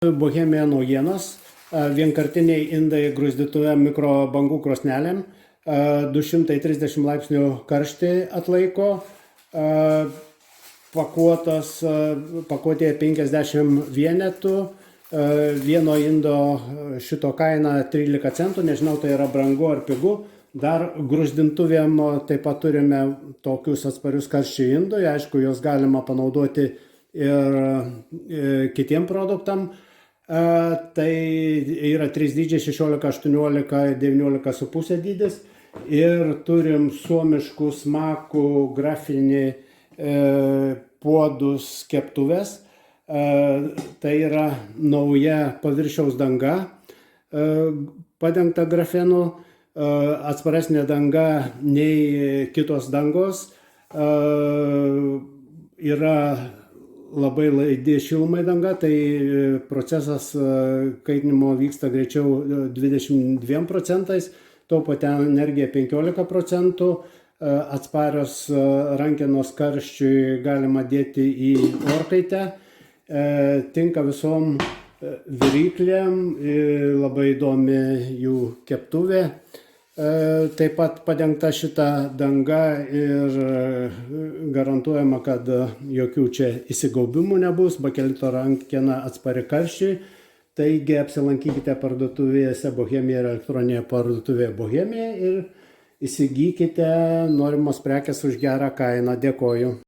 Bohemija naujienos, vienkartiniai indai gruzdytuve mikrobangų krosnelėm, 230 laipsnių karštį atlaiko, pakuotėje 50 vienetų, vieno indo šito kaina 13 centų, nežinau, tai yra brangu ar pigu. Dar gruzdintuvėm taip pat turime tokius atsparius karščiui indui, aišku, jos galima panaudoti ir kitiem produktam. Tai yra 3 dydžiai, 16, 18, 19,5 dydis. Ir turim suomiškų smakų grafinį puodus keptuvės. Tai yra nauja paviršiaus danga padengta grafenu, atsparesnė danga nei kitos dangos, yra labai laidi šilumai danga, tai procesas kaitinimo vyksta greičiau 22%, taupate energiją 15%, atsparios rankenos karščiui galima dėti į orkaitę, tinka visom viryklėm, labai įdomi jų keptuvė. Taip pat padengta šita danga ir garantuojama, kad jokių čia įsigaubimų nebus, bakelito rankena atspari karščiui. Taigi apsilankykite parduotuvėse Bohemija ir elektroninėje parduotuvėje Bohemija ir įsigykite norimos prekės už gerą kainą. Dėkoju.